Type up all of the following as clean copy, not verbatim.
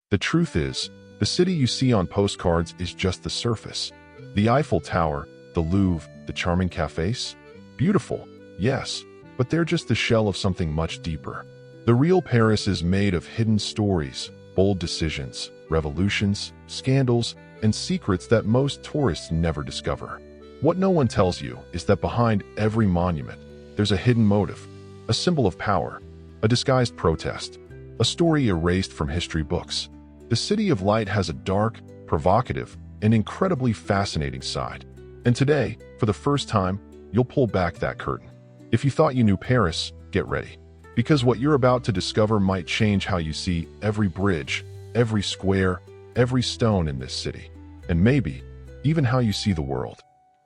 The truth is, the city you see on postcards is just the surface. The Eiffel Tower, the Louvre, the charming cafes? Beautiful, yes, but they're just the shell of something much deeper. The real Paris is made of hidden stories, bold decisions, revolutions, scandals, and secrets that most tourists never discover. What no one tells you is that behind every monument, there's a hidden motive, a symbol of power, a disguised protest, a story erased from history books. The City of Light has a dark, provocative, and incredibly fascinating side. And today, for the first time, you'll pull back that curtain. If you thought you knew Paris, get ready. Because what you're about to discover might change how you see every bridge, every square, every stone in this city, and maybe even how you see the world.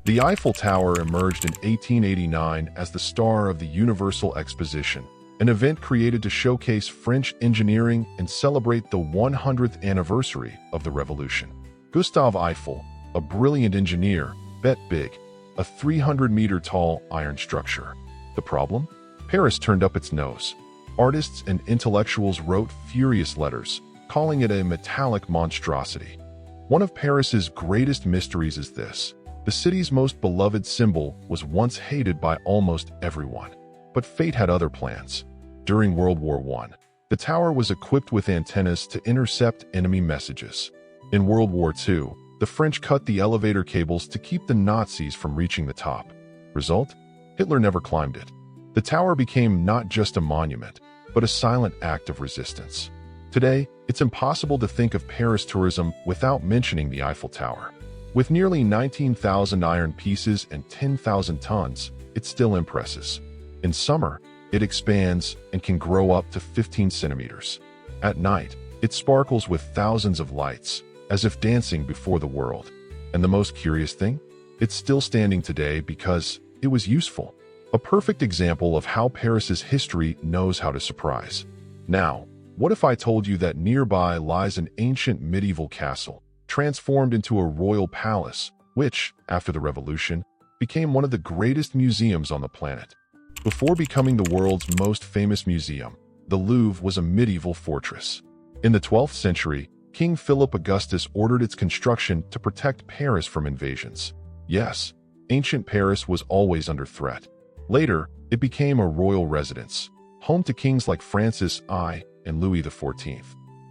The Eiffel Tower emerged in 1889 as the star of the Universal Exposition, an event created to showcase French engineering and celebrate the 100th anniversary of the revolution. Gustave Eiffel, a brilliant engineer, bet big, a 300-meter-tall iron structure. The problem? Paris turned up its nose. Artists and intellectuals wrote furious letters, calling it a metallic monstrosity. One of Paris's greatest mysteries is this. The city's most beloved symbol was once hated by almost everyone. But fate had other plans. During World War I, the tower was equipped with antennas to intercept enemy messages. In World War II, the French cut the elevator cables to keep the Nazis from reaching the top. Result? Hitler never climbed it. The tower became not just a monument, but a silent act of resistance. Today, it's impossible to think of Paris tourism without mentioning the Eiffel Tower. With nearly 19,000 iron pieces and 10,000 tons, it still impresses. In summer, it expands and can grow up to 15 centimeters. At night, it sparkles with thousands of lights, as if dancing before the world. And the most curious thing? It's still standing today because it was useful. A perfect example of how Paris's history knows how to surprise. Now, what if I told you that nearby lies an ancient medieval castle, transformed into a royal palace, which, after the revolution, became one of the greatest museums on the planet? Before becoming the world's most famous museum, the Louvre was a medieval fortress. In the 12th century, King Philip Augustus ordered its construction to protect Paris from invasions. Yes, ancient Paris was always under threat. Later, it became a royal residence, home to kings like Francis I and Louis XIV.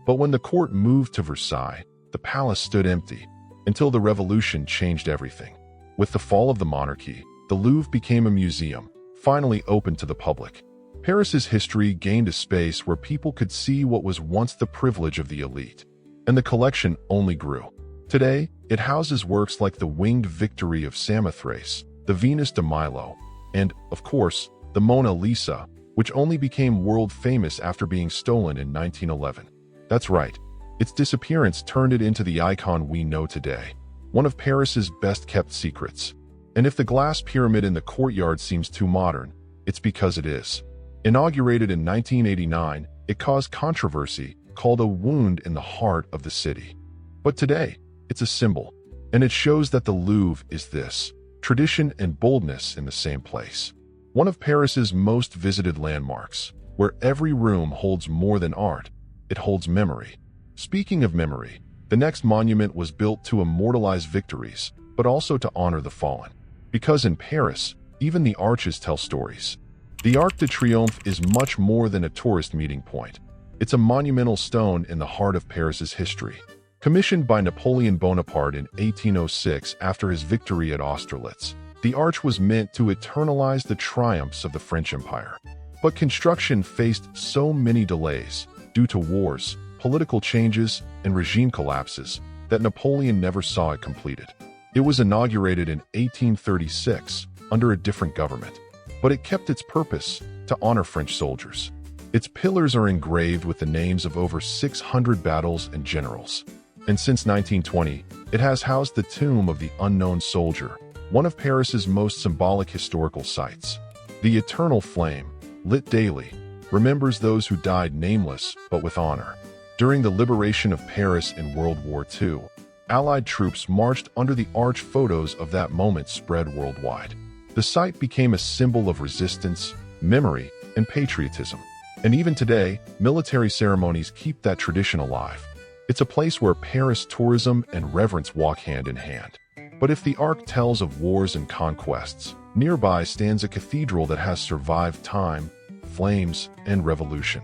But when the court moved to Versailles, the palace stood empty, until the revolution changed everything. With the fall of the monarchy, the Louvre became a museum, finally open to the public. Paris's history gained a space where people could see what was once the privilege of the elite. And the collection only grew. Today, it houses works like the Winged Victory of Samothrace, the Venus de Milo, and, of course, the Mona Lisa, which only became world famous after being stolen in 1911. That's right, its disappearance turned it into the icon we know today, one of Paris's best-kept secrets. And if the glass pyramid in the courtyard seems too modern, it's because it is. Inaugurated in 1989, it caused controversy, called a wound in the heart of the city. But today, it's a symbol, and it shows that the Louvre is this: tradition and boldness in the same place. One of Paris's most visited landmarks, where every room holds more than art, it holds memory. Speaking of memory, the next monument was built to immortalize victories, but also to honor the fallen. Because in Paris, even the arches tell stories. The Arc de Triomphe is much more than a tourist meeting point. It's a monumental stone in the heart of Paris's history. Commissioned by Napoleon Bonaparte in 1806 after his victory at Austerlitz, the arch was meant to eternalize the triumphs of the French Empire. But construction faced so many delays, due to wars, political changes, and regime collapses, that Napoleon never saw it completed. It was inaugurated in 1836 under a different government, but it kept its purpose to honor French soldiers. Its pillars are engraved with the names of over 600 battles and generals. And since 1920, it has housed the tomb of the unknown soldier, one of Paris's most symbolic historical sites. The eternal flame, lit daily, remembers those who died nameless but with honor. During the liberation of Paris in World War II, Allied troops marched under the arch. Photos of that moment spread worldwide. The site became a symbol of resistance, memory, and patriotism. And even today, military ceremonies keep that tradition alive. It's a place where Paris tourism and reverence walk hand in hand. But if the Arc tells of wars and conquests, nearby stands a cathedral that has survived time, flames, and revolution,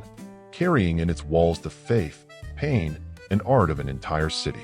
carrying in its walls the faith, pain, and art of an entire city.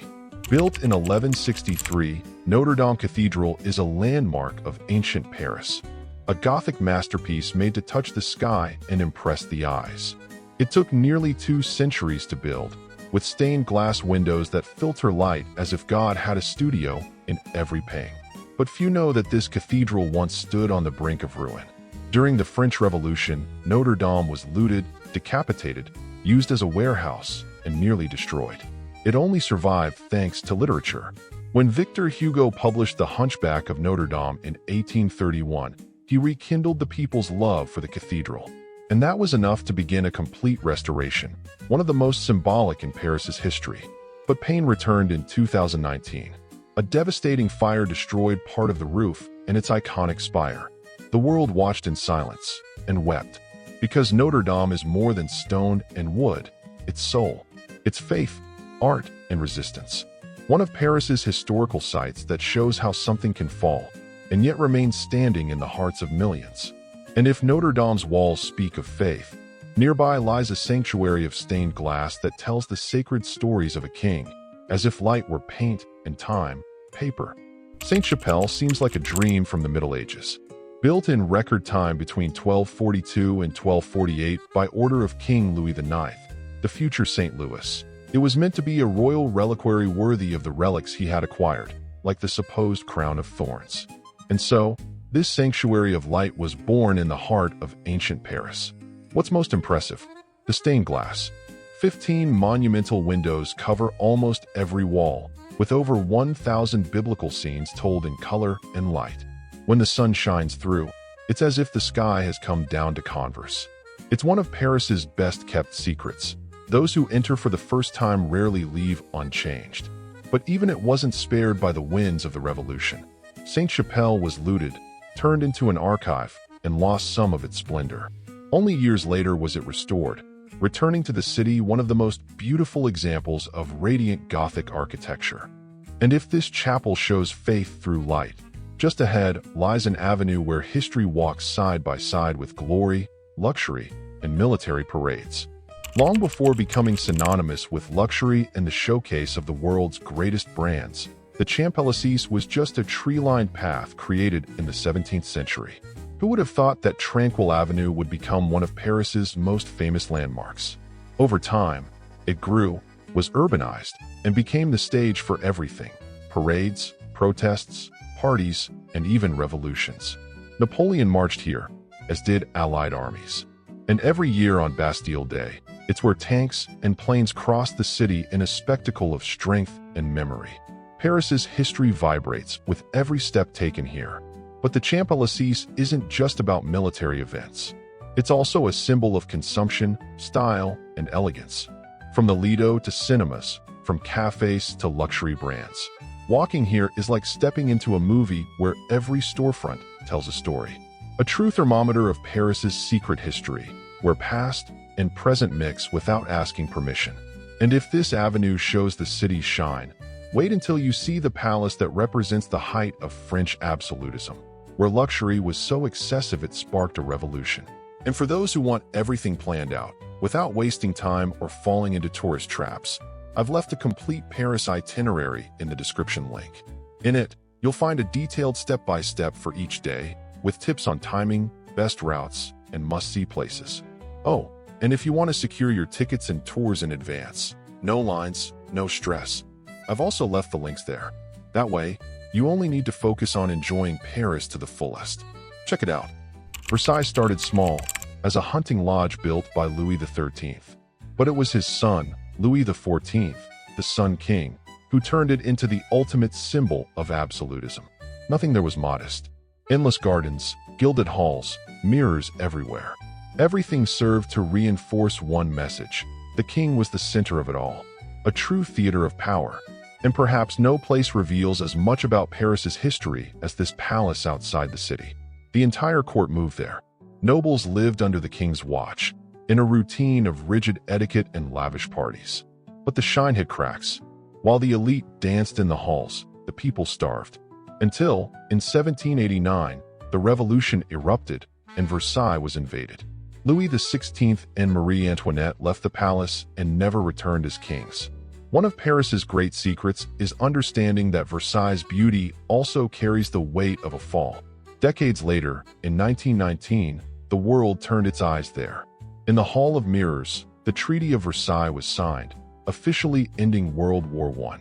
Built in 1163, Notre Dame Cathedral is a landmark of ancient Paris, a Gothic masterpiece made to touch the sky and impress the eyes. It took nearly 2 centuries to build, with stained glass windows that filter light as if God had a studio in every pane. But few know that this cathedral once stood on the brink of ruin. During the French Revolution, Notre Dame was looted, decapitated, used as a warehouse, and nearly destroyed. It only survived thanks to literature. When Victor Hugo published The Hunchback of Notre Dame in 1831, he rekindled the people's love for the cathedral. And that was enough to begin a complete restoration, one of the most symbolic in Paris's history. But pain returned in 2019. A devastating fire destroyed part of the roof and its iconic spire. The world watched in silence and wept, because Notre Dame is more than stone and wood. It's soul, it's faith, art, and resistance. One of Paris's historical sites that shows how something can fall and yet remain standing in the hearts of millions. And if Notre Dame's walls speak of faith, nearby lies a sanctuary of stained glass that tells the sacred stories of a king, as if light were paint and time, paper. Sainte-Chapelle seems like a dream from the Middle Ages. Built in record time between 1242 and 1248 by order of King Louis IX, the future St. Louis, it was meant to be a royal reliquary worthy of the relics he had acquired, like the supposed crown of thorns. And so, this sanctuary of light was born in the heart of ancient Paris. What's most impressive? The stained glass. 15 monumental windows cover almost every wall, with over 1,000 biblical scenes told in color and light. When the sun shines through, it's as if the sky has come down to converse. It's one of Paris's best-kept secrets. Those who enter for the first time rarely leave unchanged. But even it wasn't spared by the winds of the revolution. Sainte-Chapelle was looted, turned into an archive, and lost some of its splendor. Only years later was it restored, returning to the city one of the most beautiful examples of radiant Gothic architecture. And if this chapel shows faith through light, just ahead lies an avenue where history walks side by side with glory, luxury, and military parades. Long before becoming synonymous with luxury and the showcase of the world's greatest brands, the Champs-Élysées was just a tree-lined path created in the 17th century. Who would have thought that Tranquille Avenue would become one of Paris's most famous landmarks? Over time, it grew, was urbanized, and became the stage for everything: parades, protests, parties, and even revolutions. Napoleon marched here, as did Allied armies. And every year on Bastille Day, it's where tanks and planes crossed the city in a spectacle of strength and memory. Paris's history vibrates with every step taken here. But the Champs-Élysées isn't just about military events. It's also a symbol of consumption, style, and elegance. From the Lido to cinemas, from cafes to luxury brands. Walking here is like stepping into a movie where every storefront tells a story. A true thermometer of Paris's secret history, where past and present mix without asking permission. And if this avenue shows the city's shine, wait until you see the palace that represents the height of French absolutism, where luxury was so excessive it sparked a revolution. And for those who want everything planned out, without wasting time or falling into tourist traps, I've left a complete Paris itinerary in the description link. In it, you'll find a detailed step-by-step for each day, with tips on timing, best routes, and must-see places. Oh, and if you want to secure your tickets and tours in advance, no lines, no stress. I've also left the links there. That way, you only need to focus on enjoying Paris to the fullest. Check it out. Versailles started small, as a hunting lodge built by Louis XIII. But it was his son, Louis XIV, the Sun King, who turned it into the ultimate symbol of absolutism. Nothing there was modest. Endless gardens, gilded halls, mirrors everywhere. Everything served to reinforce one message. The king was the center of it all. A true theater of power. And perhaps no place reveals as much about Paris's history as this palace outside the city. The entire court moved there. Nobles lived under the king's watch, in a routine of rigid etiquette and lavish parties. But the shine hit cracks. While the elite danced in the halls, the people starved. Until, in 1789, the revolution erupted and Versailles was invaded. Louis XVI and Marie Antoinette left the palace and never returned as kings. One of Paris's great secrets is understanding that Versailles' beauty also carries the weight of a fall. Decades later, in 1919, the world turned its eyes there. In the Hall of Mirrors, the Treaty of Versailles was signed, officially ending World War I.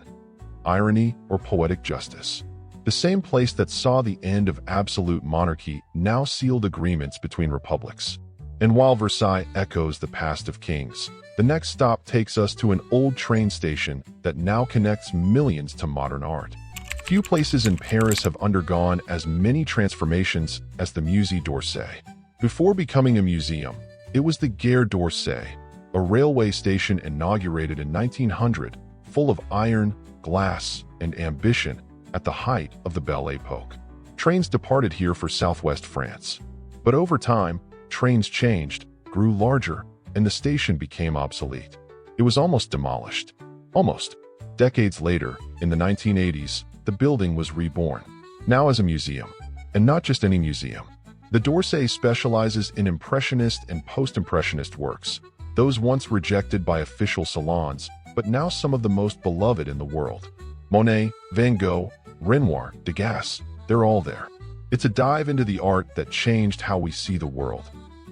Irony or poetic justice? The same place that saw the end of absolute monarchy now sealed agreements between republics. And while Versailles echoes the past of kings, the next stop takes us to an old train station that now connects millions to modern art. Few places in Paris have undergone as many transformations as the Musée d'Orsay. Before becoming a museum, it was the Gare d'Orsay, a railway station inaugurated in 1900, full of iron, glass, and ambition at the height of the Belle Époque. Trains departed here for southwest France. But over time, trains changed, grew larger, and the station became obsolete. It was almost demolished. Almost. Decades later, in the 1980s, the building was reborn, now as a museum. And not just any museum. The d'Orsay specializes in Impressionist and Post-Impressionist works, those once rejected by official salons, but now some of the most beloved in the world. Monet, Van Gogh, Renoir, Degas, they're all there. It's a dive into the art that changed how we see the world.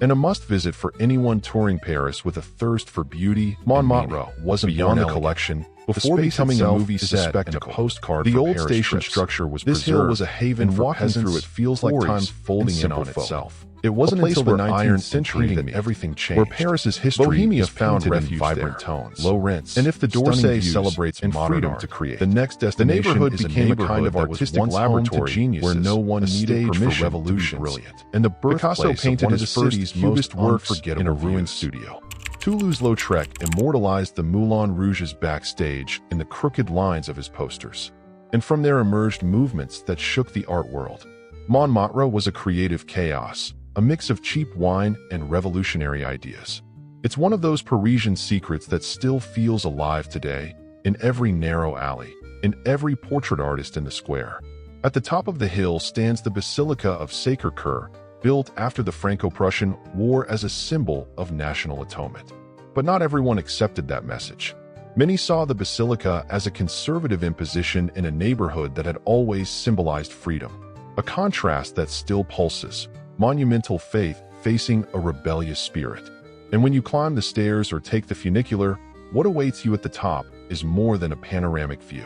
And a must-visit for anyone touring Paris with a thirst for beauty. Montmartre wasn't beyond the collection. Before becoming a movie set and a postcard the old station structure was preserved. This hill was a haven for peasants. Through it feels like time's folding in on itself. It wasn't until the 19th century that everything changed. Where Paris's history Bohemia found refuge in vibrant tones, low rents, and if the d'Orsay celebrates modern freedom to create, the next destination became a kind of artistic laboratory where no one needed permission for revolution. Brilliant, and the Picasso painted his first cubist works in a ruined studio. Toulouse-Lautrec immortalized the Moulin Rouge's backstage in the crooked lines of his posters, and from there emerged movements that shook the art world. Montmartre was a creative chaos, a mix of cheap wine and revolutionary ideas. It's one of those Parisian secrets that still feels alive today, in every narrow alley, in every portrait artist in the square. At the top of the hill stands the Basilica of Sacré-Cœur, built after the Franco-Prussian War as a symbol of national atonement. But not everyone accepted that message. Many saw the basilica as a conservative imposition in a neighborhood that had always symbolized freedom, a contrast that still pulses. Monumental faith facing a rebellious spirit. And when you climb the stairs or take the funicular, what awaits you at the top is more than a panoramic view.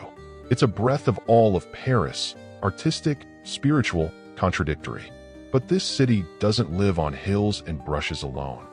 It's a breath of all of Paris, artistic, spiritual, contradictory. But this city doesn't live on hills and brushes alone.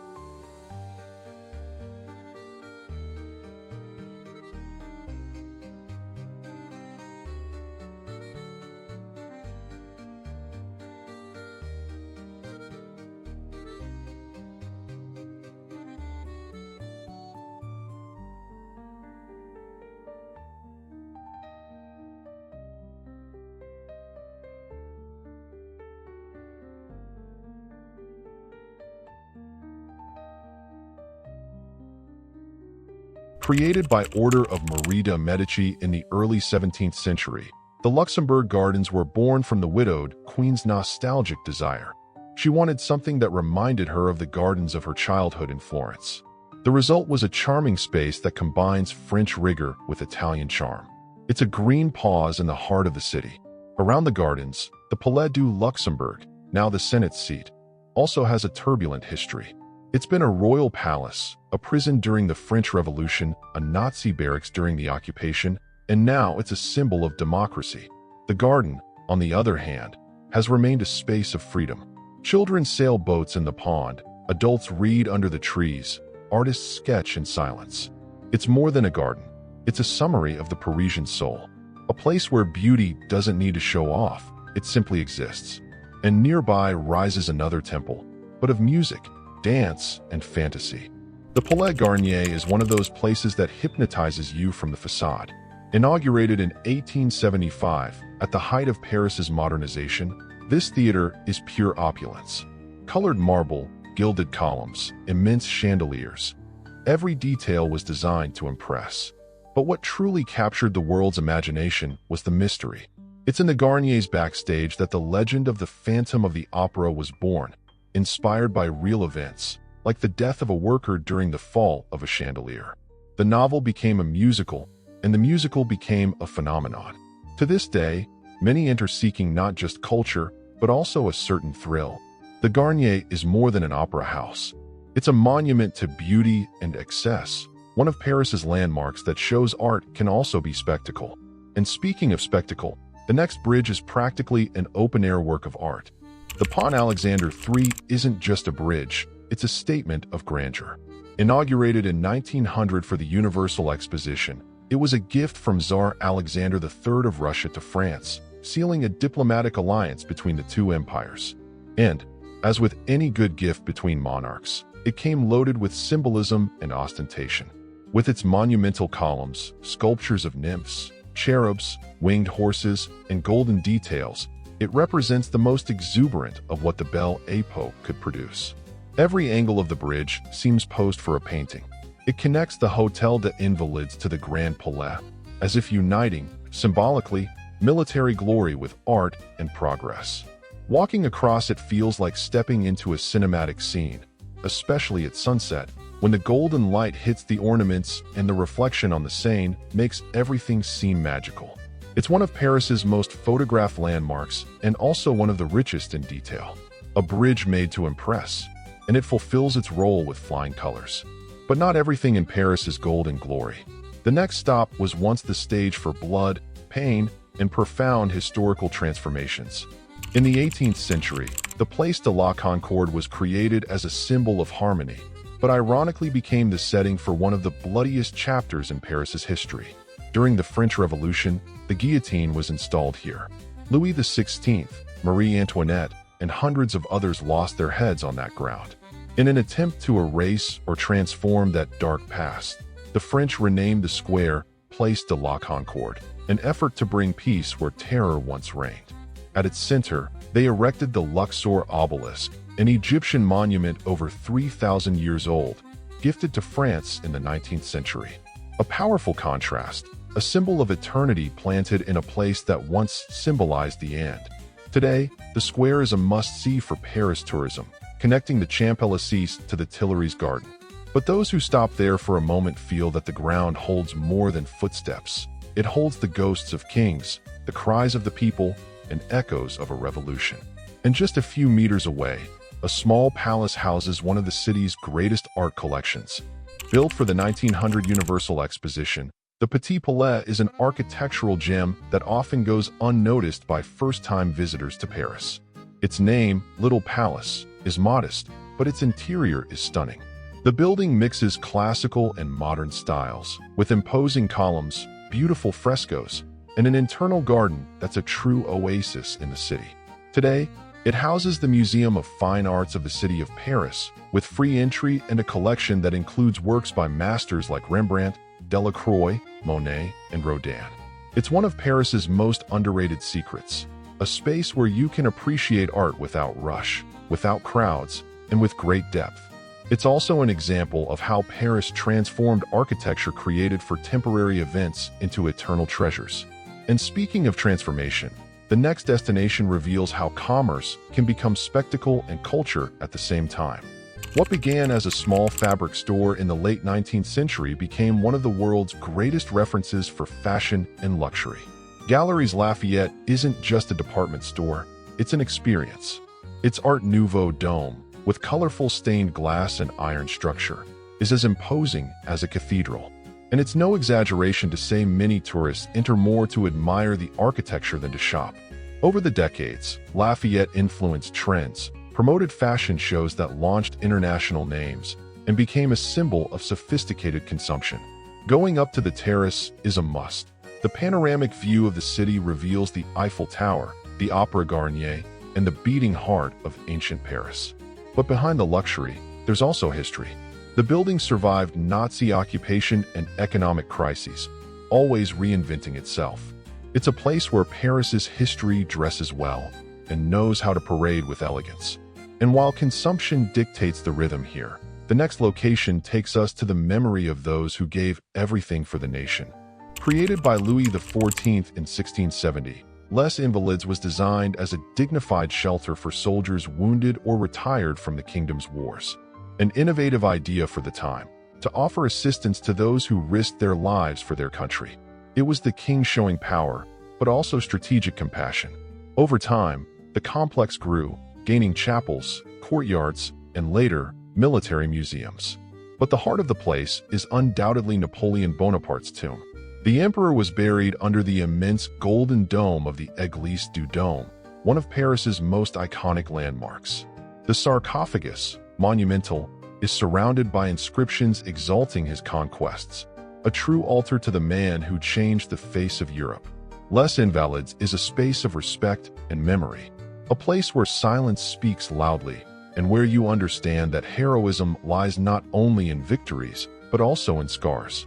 Created by order of Marie de' Medici in the early 17th century, the Luxembourg Gardens were born from the widowed queen's nostalgic desire. She wanted something that reminded her of the gardens of her childhood in Florence. The result was a charming space that combines French rigor with Italian charm. It's a green pause in the heart of the city. Around the gardens, the Palais du Luxembourg, now the Senate seat, also has a turbulent history. It's been a royal palace, a prison during the French Revolution, a Nazi barracks during the occupation, and now it's a symbol of democracy. The garden, on the other hand, has remained a space of freedom. Children sail boats in the pond, adults read under the trees, artists sketch in silence. It's more than a garden. It's a summary of the Parisian soul. A place where beauty doesn't need to show off, it simply exists. And nearby rises another temple, but of music, dance, and fantasy. The Palais Garnier is one of those places that hypnotizes you from the facade. Inaugurated in 1875, at the height of Paris's modernization, this theater is pure opulence. Colored marble, gilded columns, immense chandeliers. Every detail was designed to impress. But what truly captured the world's imagination was the mystery. It's in the Garniers backstage that the legend of the Phantom of the Opera was born, inspired by real events, like the death of a worker during the fall of a chandelier. The novel became a musical, and the musical became a phenomenon. To this day, many enter seeking not just culture, but also a certain thrill. The Garnier is more than an opera house. It's a monument to beauty and excess, one of Paris's landmarks that shows art can also be spectacle. And speaking of spectacle, the next bridge is practically an open-air work of art. The Pont Alexander III isn't just a bridge, it's a statement of grandeur. Inaugurated in 1900 for the Universal Exposition, it was a gift from Tsar Alexander III of Russia to France, sealing a diplomatic alliance between the two empires. And, as with any good gift between monarchs, it came loaded with symbolism and ostentation. With its monumental columns, sculptures of nymphs, cherubs, winged horses, and golden details, it represents the most exuberant of what the Belle Époque could produce. Every angle of the bridge seems posed for a painting. It connects the Hôtel des Invalides to the Grand Palais, as if uniting, symbolically, military glory with art and progress. Walking across it feels like stepping into a cinematic scene, especially at sunset, when the golden light hits the ornaments and the reflection on the Seine makes everything seem magical. It's one of Paris's most photographed landmarks and also one of the richest in detail. A bridge made to impress, and it fulfills its role with flying colors. But not everything in Paris is gold and glory. The next stop was once the stage for blood, pain, and profound historical transformations. In the 18th century, the Place de la Concorde was created as a symbol of harmony, but ironically became the setting for one of the bloodiest chapters in Paris's history. During the French Revolution, the guillotine was installed here. Louis XVI, Marie Antoinette, and hundreds of others lost their heads on that ground. In an attempt to erase or transform that dark past, the French renamed the square Place de la Concorde, an effort to bring peace where terror once reigned. At its center, they erected the Luxor obelisk, an Egyptian monument over 3,000 years old, gifted to France in the 19th century. A powerful contrast, a symbol of eternity planted in a place that once symbolized the end. Today, the square is a must-see for Paris tourism, connecting the Champs-Élysées to the Tuileries Garden. But those who stop there for a moment feel that the ground holds more than footsteps. It holds the ghosts of kings, the cries of the people, and echoes of a revolution. And just a few meters away, a small palace houses one of the city's greatest art collections. Built for the 1900 Universal Exposition, the Petit Palais is an architectural gem that often goes unnoticed by first-time visitors to Paris. Its name, Little Palace, is modest, but its interior is stunning. The building mixes classical and modern styles, with imposing columns, beautiful frescoes, and an internal garden that's a true oasis in the city. Today, it houses the Museum of Fine Arts of the City of Paris, with free entry and a collection that includes works by masters like Rembrandt, Delacroix, Monet, and Rodin. It's one of Paris's most underrated secrets, a space where you can appreciate art without rush, without crowds, and with great depth. It's also an example of how Paris transformed architecture created for temporary events into eternal treasures. And speaking of transformation, the next destination reveals how commerce can become spectacle and culture at the same time. What began as a small fabric store in the late 19th century became one of the world's greatest references for fashion and luxury. Galeries Lafayette isn't just a department store, it's an experience. Its Art Nouveau dome, with colorful stained glass and iron structure, is as imposing as a cathedral. And it's no exaggeration to say many tourists enter more to admire the architecture than to shop. Over the decades, Lafayette influenced trends, promoted fashion shows that launched international names, and became a symbol of sophisticated consumption. Going up to the terrace is a must. The panoramic view of the city reveals the Eiffel Tower, the Opéra Garnier, and the beating heart of ancient Paris. But behind the luxury, there's also history. The building survived Nazi occupation and economic crises, always reinventing itself. It's a place where Paris's history dresses well and knows how to parade with elegance. And while consumption dictates the rhythm here, the next location takes us to the memory of those who gave everything for the nation. Created by Louis XIV in 1670, Les Invalides was designed as a dignified shelter for soldiers wounded or retired from the kingdom's wars. An innovative idea for the time, to offer assistance to those who risked their lives for their country. It was the king showing power, but also strategic compassion. Over time, the complex grew, gaining chapels, courtyards, and later, military museums. But the heart of the place is undoubtedly Napoleon Bonaparte's tomb. The emperor was buried under the immense golden dome of the Église du Dôme, one of Paris's most iconic landmarks. The sarcophagus, monumental, is surrounded by inscriptions exalting his conquests, a true altar to the man who changed the face of Europe. Les Invalides is a space of respect and memory, a place where silence speaks loudly, and where you understand that heroism lies not only in victories, but also in scars.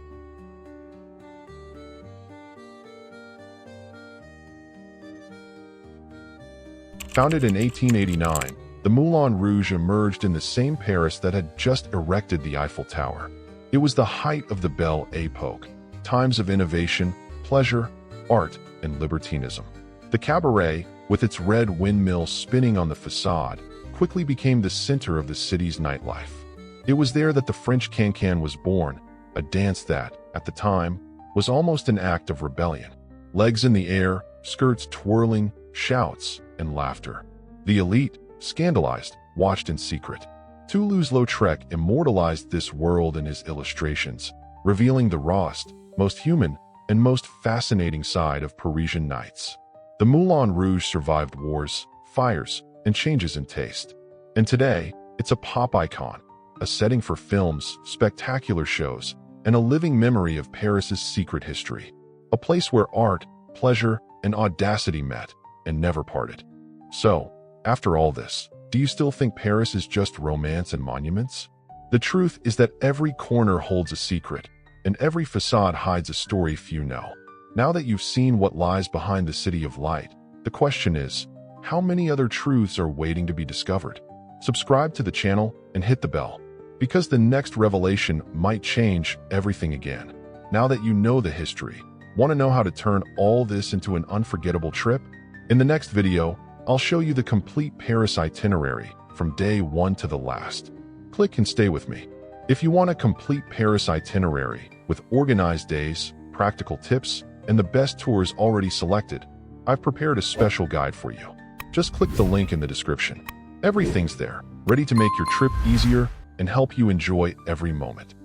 Founded in 1889, the Moulin Rouge emerged in the same Paris that had just erected the Eiffel Tower. It was the height of the Belle Époque, times of innovation, pleasure, art, and libertinism. The cabaret, with its red windmill spinning on the facade, quickly became the center of the city's nightlife. It was there that the French cancan was born, a dance that, at the time, was almost an act of rebellion. Legs in the air, skirts twirling, shouts, and laughter. The elite, scandalized, watched in secret. Toulouse-Lautrec immortalized this world in his illustrations, revealing the rawest, most human, and most fascinating side of Parisian nights. The Moulin Rouge survived wars, fires, and changes in taste. And today, it's a pop icon, a setting for films, spectacular shows, and a living memory of Paris's secret history. A place where art, pleasure, and audacity met and never parted. So, after all this, do you still think Paris is just romance and monuments? The truth is that every corner holds a secret, and every facade hides a story few know. Now that you've seen what lies behind the City of Light, the question is, how many other truths are waiting to be discovered? Subscribe to the channel and hit the bell, because the next revelation might change everything again. Now that you know the history, want to know how to turn all this into an unforgettable trip? In the next video, I'll show you the complete Paris itinerary from day one to the last. Click and stay with me. If you want a complete Paris itinerary with organized days, practical tips, and the best tours already selected, I've prepared a special guide for you. Just click the link in the description. Everything's there, ready to make your trip easier and help you enjoy every moment.